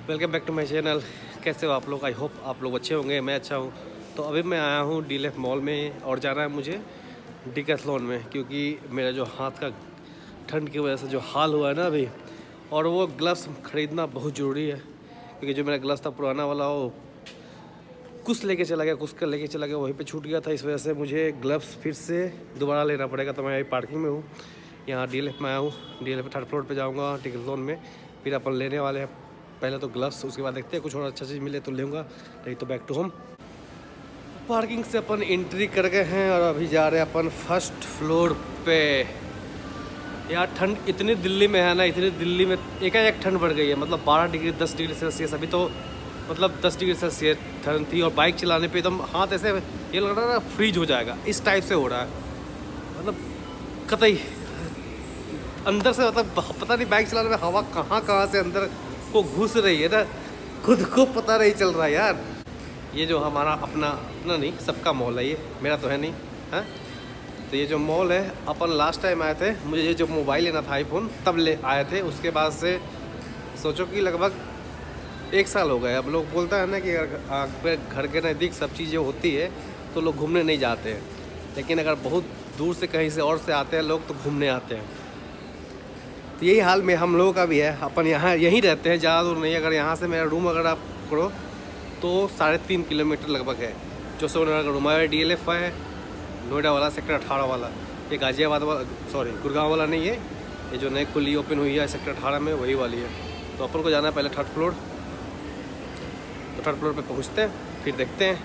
Welcome back to my channel. कैसे हो आप लोग? आई होप आप लोग अच्छे होंगे, मैं अच्छा हूँ। तो अभी मैं आया हूँ डीएलएफ मॉल में और जाना है मुझे डिकैथलॉन में, क्योंकि मेरा जो हाथ का ठंड की वजह से जो हाल हुआ है ना अभी, और वो ग्लव्स ख़रीदना बहुत ज़रूरी है। क्योंकि जो मेरा ग्लव्स था पुराना वाला, वो कुछ लेके चला गया, कुछ कर लेके चला गया, वहीं पे छूट गया था। इस वजह से मुझे ग्लव्स फिर से दोबारा लेना पड़ेगा। तो मैं अभी पार्किंग में हूँ, यहाँ डीएलएफ में आया हूँ। डीएलएफ 3rd फ्लोर पे जाऊँगा डिकैथलॉन में, फिर अपन लेने वाले हैं पहले तो ग्लव्स, उसके बाद देखते हैं कुछ और अच्छा चीज़ मिले तो लूँगा, नहीं तो बैक टू होम। पार्किंग से अपन एंट्री कर गए हैं और अभी जा रहे हैं अपन 1st फ्लोर पे। यार ठंड इतनी दिल्ली में है ना, इतनी दिल्ली में एकाएक ठंड बढ़ गई है। मतलब 12 डिग्री 10 डिग्री सेल्सियस, अभी तो मतलब 10 डिग्री सेल्सियस ठंड थी। और बाइक चलाने पे एकदम हाथ ऐसे ये लग रहा है ना फ्रीज हो जाएगा, इस टाइप से हो रहा है। मतलब कतई अंदर से, मतलब पता नहीं बाइक चलाने में हवा कहाँ से अंदर को घुस रही है ना, खुद को पता नहीं चल रहा है यार। ये जो हमारा अपना नहीं, सबका मॉल है ये, मेरा तो है नहीं। हाँ, तो ये जो मॉल है, अपन लास्ट टाइम आए थे, मुझे ये जो मोबाइल लेना था आईफोन, तब ले आए थे। उसके बाद से सोचो कि लगभग 1 साल हो गए। अब लोग बोलता है ना कि अगर घर के नज़दीक सब चीज़ें होती है तो लोग घूमने नहीं जाते हैं, लेकिन अगर बहुत दूर से कहीं से और से आते हैं लोग तो घूमने आते हैं। तो यही हाल में हम लोगों का भी है। अपन यहाँ यहीं रहते हैं, ज़्यादा दूर नहीं। अगर यहाँ से मेरा रूम अगर आप करो तो 3.5 किलोमीटर लगभग है। जो सोनगर का रूम है, डीएलएफ है नोएडा वाला, सेक्टर 18 वाला। ये गाजियाबाद वाला, सॉरी गुड़गांव वाला नहीं है, ये जो नई खुली ओपन हुई है सेक्टर 18 में, वही वाली है। तो अपन को जाना है पहले 3rd फ्लोर। तो 3rd फ्लोर पर पहुँचते हैं, फिर देखते हैं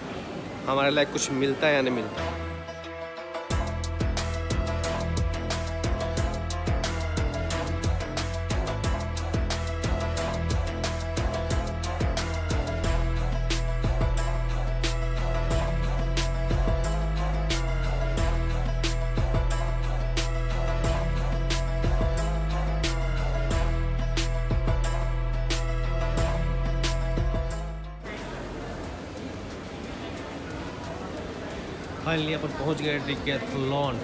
हमारे लायक कुछ मिलता है या नहीं मिलता। फाइनली अपन पहुंच गए डिकैथलॉन।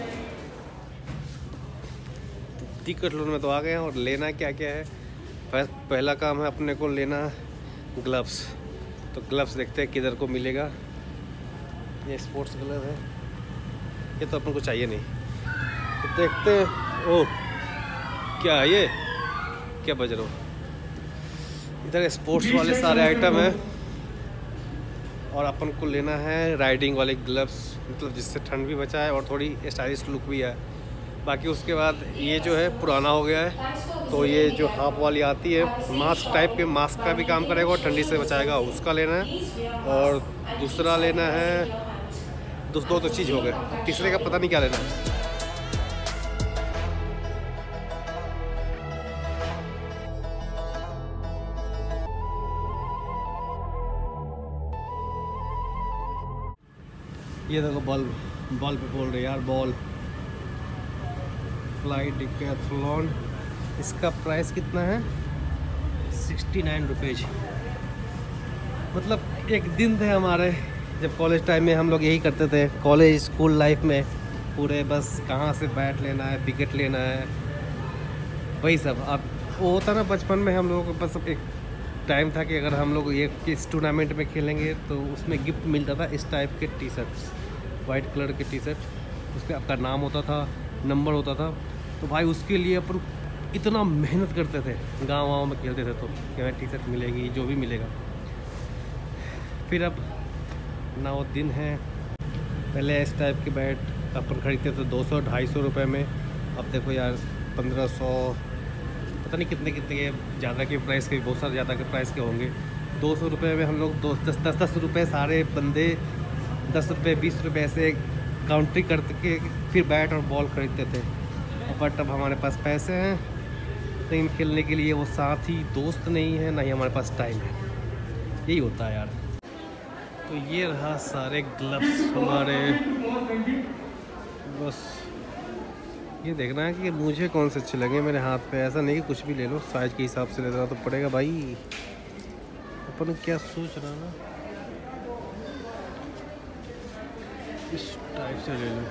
डिकैथलॉन में तो आ गए हैं और लेना क्या क्या है। पहला काम है अपने को लेना ग्लव्स। तो ग्लव्स देखते हैं किधर को मिलेगा। ये स्पोर्ट्स ग्लव है, ये तो अपन को चाहिए नहीं। तो देखते हैं। ओह क्या ये, क्या बज रहा हो? इधर स्पोर्ट्स वाले सारे आइटम हैं और अपन को लेना है राइडिंग वाले ग्लव्स, मतलब जिससे ठंड भी बचाए और थोड़ी स्टाइलिश लुक भी है। बाकी उसके बाद ये जो है पुराना हो गया है, तो ये जो हाफ वाली आती है मास्क टाइप के, मास्क का भी काम करेगा और ठंडी से बचाएगा, उसका लेना है। और दूसरा लेना है, दो तो चीज़ हो गए, तीसरे का पता नहीं क्या लेना है। ये देखो बॉल पे बोल रहे यार, बॉल फ्लाई डिकैथलॉन। इसका प्राइस कितना है? 69 रुपीज़। मतलब एक दिन थे हमारे जब कॉलेज टाइम में हम लोग यही करते थे, कॉलेज स्कूल लाइफ में पूरे, बस कहाँ से बैट लेना है, विकेट लेना है, वही सब। अब वो होता ना बचपन में हम लोगों को बस एक टाइम था कि अगर हम लोग ये किस टूर्नामेंट में खेलेंगे तो उसमें गिफ्ट मिलता था इस टाइप के टी शर्ट्स, वाइट कलर के टी शर्ट, उस पर आपका नाम होता था, नंबर होता था। तो भाई उसके लिए अपन इतना मेहनत करते थे, गाँव में खेलते थे तो कि हमें टी शर्ट मिलेगी, जो भी मिलेगा। फिर अब ना वो दिन है। पहले इस टाइप के बैट अपन खरीदते थे 200-250 रुपये में। अब देखो यार 1500, पता नहीं कितने के ज़्यादा के प्राइस के, बहुत सारे ज़्यादा के प्राइस के होंगे। 200 रुपये में हम लोग 10 रुपये सारे बंदे 10 रुपये 20 रुपये ऐसे काउंट्री करके फिर बैट और बॉल खरीदते थे। बट अब हमारे पास पैसे हैं लेकिन खेलने के लिए वो साथी दोस्त नहीं है, ना ही हमारे पास टाइम है। यही होता है यार। तो ये रहा सारे ग्लव्स हमारे। बस ये देखना है कि मुझे कौन से अच्छे लगे मेरे हाथ पे। ऐसा नहीं कि कुछ भी ले लो, साइज के हिसाब से लेना तो पड़ेगा भाई। अपन क्या सोच रहा ना, इस टाइप से ले लो।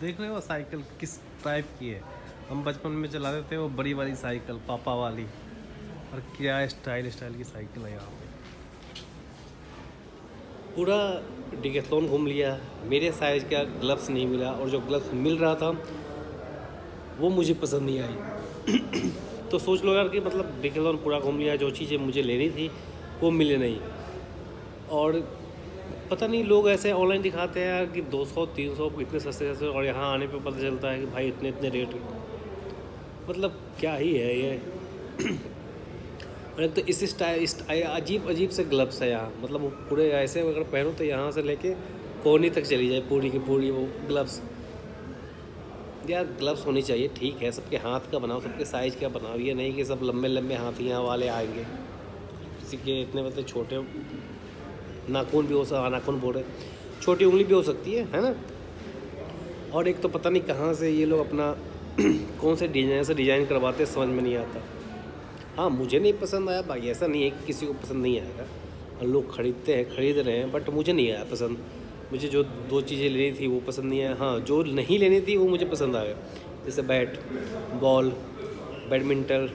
देख रहे हो साइकिल किस टाइप की है। हम बचपन में चलाते थे वो बड़ी वाली साइकिल, पापा वाली, और क्या स्टाइल की साइकिल है। यहाँ पे पूरा डिकैथलॉन घूम लिया, मेरे साइज़ का ग्लव्स नहीं मिला, और जो ग्लव्स मिल रहा था वो मुझे पसंद नहीं आई। तो सोच लो यार कि मतलब डिकैथलॉन पूरा घूम लिया, जो चीज़ें मुझे लेनी थी वो मिले नहीं। और पता नहीं लोग ऐसे ऑनलाइन दिखाते हैं यार कि 200-300 इतने सस्ते सस्ते, और यहाँ आने पे पता चलता है कि भाई इतने इतने रेट। मतलब क्या ही है ये। और एक तो इस अजीब से ग्लव्स है यहाँ, मतलब वो पूरे ऐसे अगर पहनो तो यहाँ से लेके कोहनी तक चली जाए पूरी की पूरी वो ग्लव्स। यार ग्लव्स होनी चाहिए, ठीक है, सबके हाथ का बनाओ, सबके साइज़ का बनाओ, ये नहीं कि सब लंबे लंबे हाथियाँ वाले आएंगे, किसी के इतने मतलब छोटे नाखून भी हो सकता, नाखून बोल रहे, छोटी उंगली भी हो सकती है ना। और एक तो पता नहीं कहाँ से ये लोग अपना कौन से डिज़ाइन से डिज़ाइन करवाते समझ में नहीं आता। हाँ मुझे नहीं पसंद आया, बाकी ऐसा नहीं है कि किसी को पसंद नहीं आएगा, और लोग खरीद रहे हैं, बट मुझे नहीं आया पसंद। मुझे जो 2 चीज़ें लेनी थी वो पसंद नहीं आया। हाँ जो नहीं लेनी थी वो मुझे पसंद आ गया, जैसे बैट बॉल, बैडमिंटन,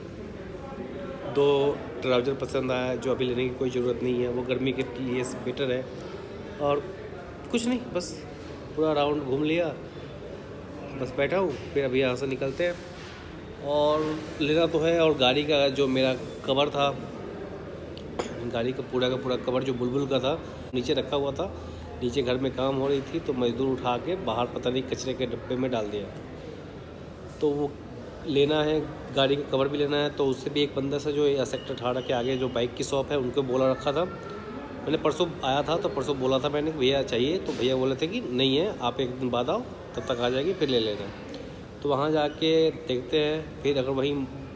2 ट्राउज़र पसंद आया जो अभी लेने की कोई ज़रूरत नहीं है, वो गर्मी के लिए बेटर है। और कुछ नहीं, बस पूरा राउंड घूम लिया, बस बैठा हूँ। फिर अभी यहाँ से निकलते हैं, और लेना तो है। और गाड़ी का जो मेरा कवर था, गाड़ी का पूरा कवर जो बुलबुल का था नीचे रखा हुआ था, नीचे घर में काम हो रही थी तो मजदूर उठा के बाहर पता नहीं कचरे के डब्बे में डाल दिया, तो वो लेना है। गाड़ी का कवर भी लेना है, तो उससे भी एक बंदा से जो सेक्टर 18 के आगे जो बाइक की शॉप है उनको बोला रखा था। मैंने परसों आया था तो परसों बोला था मैंने भैया चाहिए, तो भैया बोले थे कि नहीं है, आप एक दिन बाद आओ, तब तक आ जाएगी, फिर ले लेना। तो वहाँ जाके देखते हैं, फिर अगर वहीं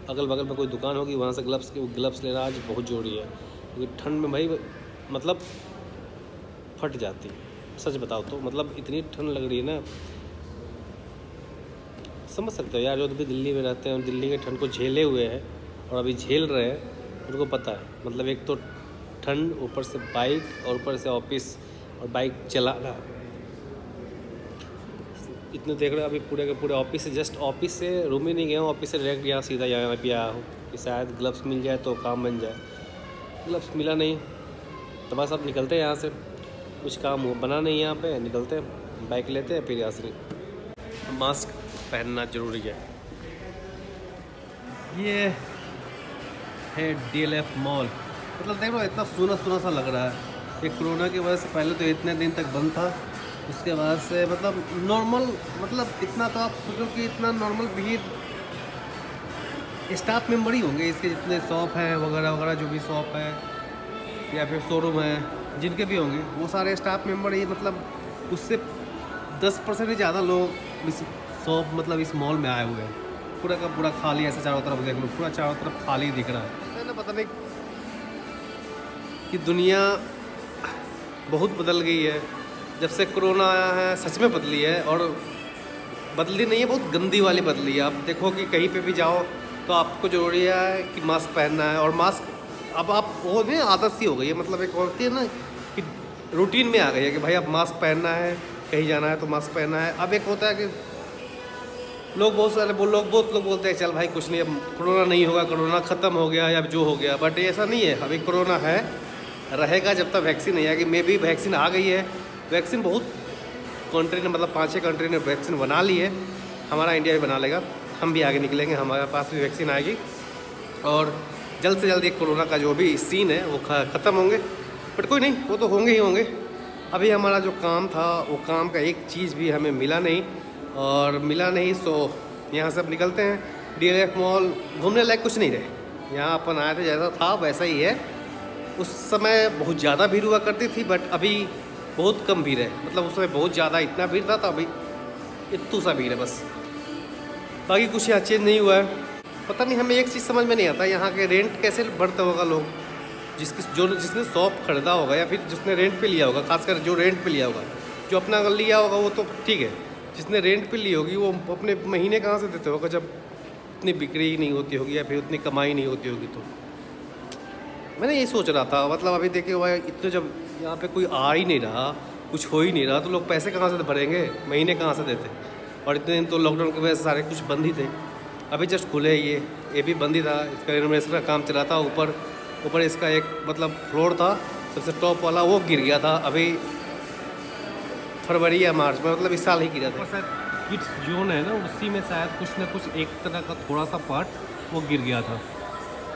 अगल बगल में कोई दुकान होगी वहाँ से ग्लव्स लेना आज बहुत ज़रूरी है, क्योंकि ठंड में भाई मतलब फट जाती है। सच बताओ तो मतलब इतनी ठंड लग रही है ना, समझ सकते हो यार, जो भी दिल्ली में रहते हैं, दिल्ली के ठंड को झेले हुए हैं और अभी झेल रहे हैं, उनको पता है। मतलब एक तो ठंड, ऊपर से बाइक, और ऊपर से ऑफिस और बाइक चलाना। इतने देख रहे हो, अभी पूरे के पूरे ऑफिस से जस्ट ऑफिस से रूम ही नहीं गया हूँ, ऑफिस से डायरेक्ट यहाँ सीधा यहाँ पे आया हूँ कि शायद ग्लव्स मिल जाए तो काम बन जाए। ग्लव्स मिला नहीं, तो बस अब निकलते हैं यहाँ से, कुछ काम हो बना नहीं यहाँ पे, निकलते हैं, बाइक लेते हैं, फिर यहाँ से मास्क पहनना ज़रूरी है। ये है DLF मॉल। मतलब देख लो इतना सूना सा लग रहा है, ये कोरोना की वजह से पहले तो इतने दिन तक बंद था, उसके बाद से मतलब नॉर्मल, मतलब इतना तो आप सोचो कि इतना नॉर्मल भीड़, स्टाफ मेम्बर ही होंगे इसके, जितने शॉप हैं वगैरह जो भी शॉप है या फिर शोरूम है, जिनके भी होंगे वो सारे स्टाफ मेम्बर ही, मतलब उससे 10% ही ज़्यादा लोग इस शॉप मतलब इस मॉल में आए हुए हैं। पूरा का पूरा खाली, ऐसे चारों तरफ देख लो, पूरा चारों तरफ खाली दिख रहा है ना। पता नहीं कि दुनिया बहुत बदल गई है जब से कोरोना आया है, सच में बदली है, और बदली नहीं है, बहुत गंदी वाली बदली है। आप देखो कि कहीं पे भी जाओ तो आपको ज़रूरी है कि मास्क पहनना है, और मास्क अब आप वो नहीं आदत सी हो गई है, मतलब एक होती है ना कि रूटीन में आ गई है कि भाई अब मास्क पहनना है, कहीं जाना है तो मास्क पहनना है। अब एक होता है कि बहुत लोग बोलते हैं चल भाई कुछ नहीं, अब कोरोना नहीं होगा, कोरोना ख़त्म हो गया या जो हो गया, बट ऐसा नहीं है। अभी कोरोना है, रहेगा जब तक वैक्सीन नहीं आएगी। मे भी वैक्सीन आ गई है, वैक्सीन बहुत कंट्री ने, मतलब 5-6 कंट्री ने वैक्सीन बना ली है, हमारा इंडिया भी बना लेगा, हम भी आगे निकलेंगे, हमारे पास भी वैक्सीन आएगी, और जल्द से जल्द ये कोरोना का जो भी सीन है वो ख़त्म होंगे। बट कोई नहीं, वो तो होंगे ही होंगे। अभी हमारा जो काम था वो काम का एक चीज़ भी हमें मिला नहीं, सो यहाँ से अब निकलते हैं। DLF मॉल घूमने लायक कुछ नहीं रहे, यहाँ अपन आए थे जैसा था वैसा ही है। उस समय बहुत ज़्यादा भीड़ हुआ करती थी, बट अभी बहुत कम भीड़ है। मतलब उस समय बहुत ज़्यादा इतना भीड़ था, तो अभी इतना सा भीड़ है बस, बाकी कुछ यहाँ चेंज नहीं हुआ है। पता नहीं, हमें एक चीज़ समझ में नहीं आता, यहाँ के रेंट कैसे बढ़ता होगा। लोग जिसने शॉप खरीदा होगा या फिर जिसने रेंट पे लिया होगा, खासकर जो रेंट पे लिया होगा, जो अपना अगर लिया होगा वो तो ठीक है, जिसने रेंट पे ली होगी वो अपने महीने कहाँ से देते होगा जब इतनी बिक्री नहीं होती होगी या फिर उतनी कमाई नहीं होती होगी। तो मैंने ये सोच रहा था, मतलब अभी देखे हुआ इतने, जब यहाँ पे कोई आ ही नहीं रहा, कुछ हो ही नहीं रहा, तो लोग पैसे कहाँ से भरेंगे, महीने कहाँ से देते। और इतने दिन तो लॉकडाउन की वजह से सारे कुछ बंद ही थे। अभी जस्ट खुले ये भी बंद ही था। इसका रिनोवेशन का काम चला था। ऊपर इसका एक मतलब फ्लोर था सबसे टॉप वाला, वो गिर गया था अभी फरवरी या मार्च में, मतलब इस साल ही गिरा था। शायद किड्स जोन है ना, उसी में शायद कुछ ना कुछ एक तरह का थोड़ा सा पार्ट वो गिर गया था,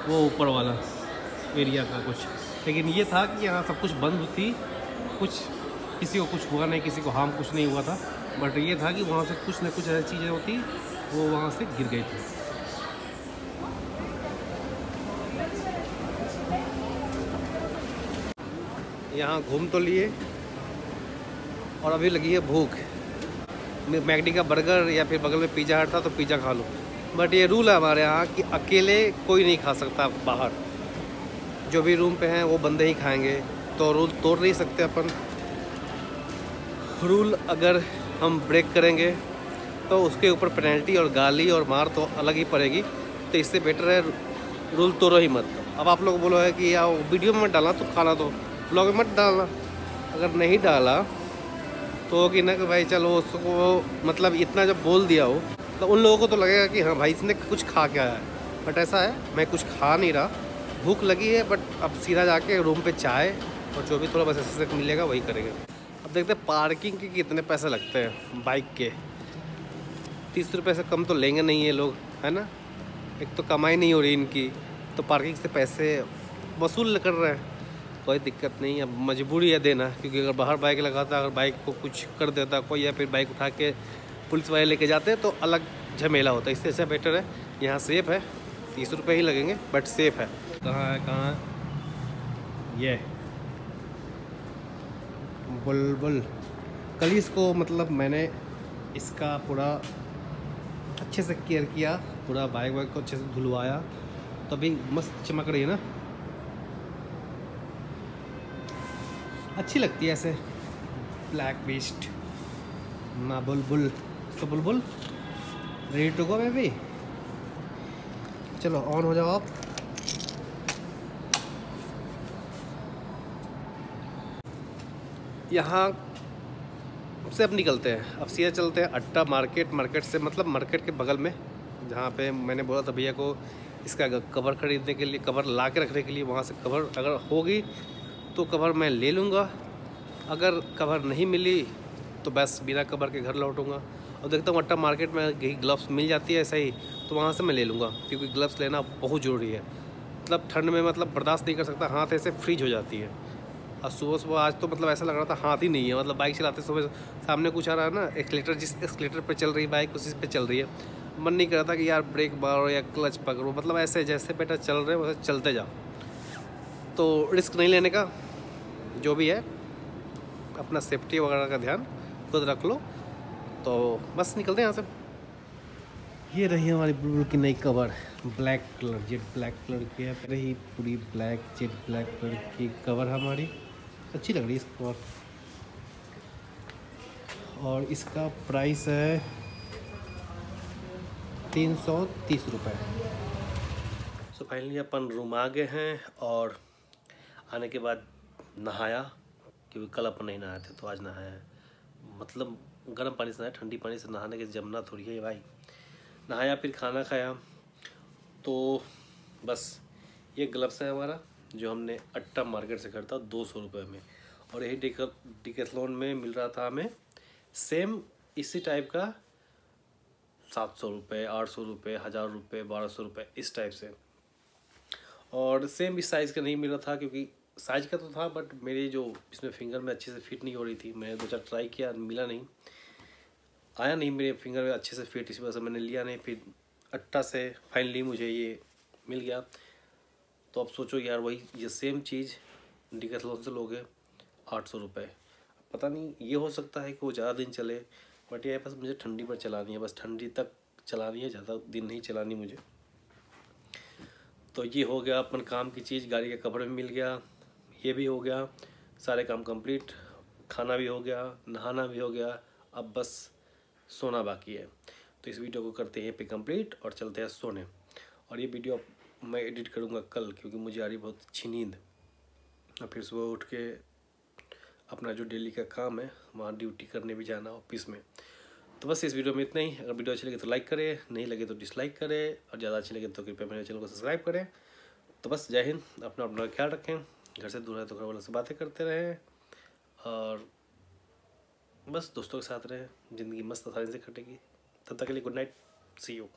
वो ऊपर वाला एरिया का कुछ। लेकिन ये था कि यहाँ सब कुछ बंद थी, कुछ किसी को कुछ हुआ नहीं, किसी को हार्म कुछ नहीं हुआ था। बट ये था कि वहाँ से कुछ ना कुछ ऐसी चीज़ें होती वो वहाँ से गिर गई थी। यहाँ घूम तो लिए और अभी लगी है भूख। मैकडी का बर्गर या फिर बगल में पिज़्ज़ा हट था तो पिज़्ज़ा खा लो। बट ये रूल है हमारे यहाँ कि अकेले कोई नहीं खा सकता बाहर, जो भी रूम पे हैं वो बंदे ही खाएंगे। तो रूल तोड़ नहीं सकते अपन। रूल अगर हम ब्रेक करेंगे तो उसके ऊपर पेनल्टी और गाली और मार तो अलग ही पड़ेगी। तो इससे बेटर है रूल तोड़ो ही मत। अब आप लोग बोलो है कि यार वीडियो में मत डालना तो खाना, तो ब्लॉग में मत डालना। अगर नहीं डाला तो कि ना कि भाई चलो उसको मतलब इतना जब बोल दिया हो तो उन लोगों को तो लगेगा कि हाँ भाई इसने कुछ खा के आया है। बट ऐसा है मैं कुछ खा नहीं रहा, भूख लगी है। बट अब सीधा जाके रूम पे चाय और जो भी थोड़ा बस ऐसे से मिलेगा वही करेंगे। अब देखते हैं पार्किंग के कितने पैसे लगते हैं बाइक के। 30 रुपये से कम तो लेंगे नहीं ये लोग, है ना। एक तो कमाई नहीं हो रही इनकी, तो पार्किंग से पैसे वसूल कर रहे हैं। कोई दिक्कत नहीं, अब मजबूरी है देना, क्योंकि अगर बाहर बाइक लगाता, अगर बाइक को कुछ कर देता कोई या फिर बाइक उठा के पुलिस वाले लेके जाते तो अलग झमेला होता। इससे अच्छा बेटर है यहाँ सेफ़ है। 30 रुपये ही लगेंगे बट सेफ़ है। कहाँ है ये बुलबुल। कल ही इसको मतलब मैंने इसका पूरा अच्छे से केयर किया, पूरा बाइक वाइक को अच्छे से धुलवाया, तो अभी मस्त चमक रही है ना, अच्छी लगती है ऐसे ब्लैक बीस्ट। ना बुलबुल, सो बुलबुल रेडी टू गो बेबी। चलो ऑन हो जाओ आप। यहाँ से अब निकलते हैं, अब सीधा चलते हैं अट्टा मार्केट। मार्केट से मतलब मार्केट के बगल में जहाँ पे मैंने बोला था भैया को इसका कवर ख़रीदने के लिए, कवर ला के रखने के लिए, वहाँ से कवर अगर होगी तो कवर मैं ले लूँगा। अगर कवर नहीं मिली तो बस बिना कवर के घर लौटूंगा। और देखता हूँ अट्टा मार्केट में ग्लव्स मिल जाती है ऐसा ही, तो वहाँ से मैं ले लूँगा, क्योंकि ग्लव्स लेना बहुत ज़रूरी है। मतलब ठंड में मतलब बर्दाश्त नहीं कर सकता, हाथ ऐसे फ्रीज हो जाती है। और सुबह आज तो मतलब ऐसा लग रहा था हाथ ही नहीं है, मतलब बाइक चलाते सुबह सामने कुछ आ रहा है ना, एक्सीलेटर, जिस एक्सीलेटर पर चल रही बाइक उसी पे चल रही है। मन नहीं कर रहा था कि यार ब्रेक मारो या क्लच पकड़ो, मतलब ऐसे जैसे बेटा चल रहे वैसे चलते जाओ। तो रिस्क नहीं लेने का, जो भी है अपना सेफ्टी वगैरह का ध्यान खुद रख लो। तो बस निकलते हैं यहाँ से। ये रही हमारी बुलबुल की नई cover, black colour, jet black colour की है। रही पूरी ब्लैक जेट ब्लैक कलर की कवर हमारी, अच्छी लग रही है इस कवर। और इसका प्राइस है 330 रुपये। सो फाइनली अपन रूम आ गए हैं और आने के बाद नहाया, क्योंकि कल अपन नहीं नहाए थे तो आज नहाया है। मतलब गर्म पानी से नहाया, ठंडी पानी से नहाने के जमना थोड़ी है भाई। नहाया फिर खाना खाया। तो बस ये ग्लव्स है हमारा, जो हमने अट्टा मार्केट से खरीदा 200 रुपये में। और यही डिकैथलॉन में मिल रहा था हमें सेम इसी टाइप का 700 रुपये, 800 रुपये, 1000 रुपये, 1200 रुपये, इस टाइप से। और सेम इस साइज़ का नहीं मिल रहा था, क्योंकि साइज का तो था बट मेरी जो इसमें फिंगर में अच्छे से फिट नहीं हो रही थी। मैंने 2-4 ट्राई किया, मिला नहीं, आया नहीं मेरे फिंगर में अच्छे से फिट, इसी वजह से मैंने लिया नहीं। फिर अट्टा से फाइनली मुझे ये मिल गया। तो अब सोचो यार वही ये सेम चीज़ डिकैथलॉन से लोगे 800 रुपये। पता नहीं, ये हो सकता है कि वो ज़्यादा दिन चले, बट ये बस मुझे ठंडी पर चलानी है, बस ठंडी तक चलानी है, ज़्यादा दिन नहीं चलानी मुझे। तो ये हो गया अपन काम की चीज़, गाड़ी का कवर भी मिल गया, ये भी हो गया, सारे काम कंप्लीट, खाना भी हो गया, नहाना भी हो गया, अब बस सोना बाकी है। तो इस वीडियो को करते हैं पे कंप्लीट और चलते हैं सोने। और ये वीडियो मैं एडिट करूँगा कल, क्योंकि मुझे आ रही बहुत अच्छी नींद। और फिर सुबह उठ के अपना जो डेली का काम है वहाँ ड्यूटी करने भी जाना ऑफिस में। तो बस इस वीडियो में इतना ही। अगर वीडियो अच्छी लगे तो लाइक करें, नहीं लगे तो डिसलाइक करें, और ज़्यादा अच्छी लगे तो कृपया मेरे चैनल को सब्सक्राइब करें। तो बस जय हिंद, अपना अपना ख्याल रखें, घर से दूर है तो घर वालों से बातें करते रहें, और बस दोस्तों के साथ रहें। ज़िंदगी मस्त आसानी से कटेगी। तब तक के लिए गुड नाइट, सी यू।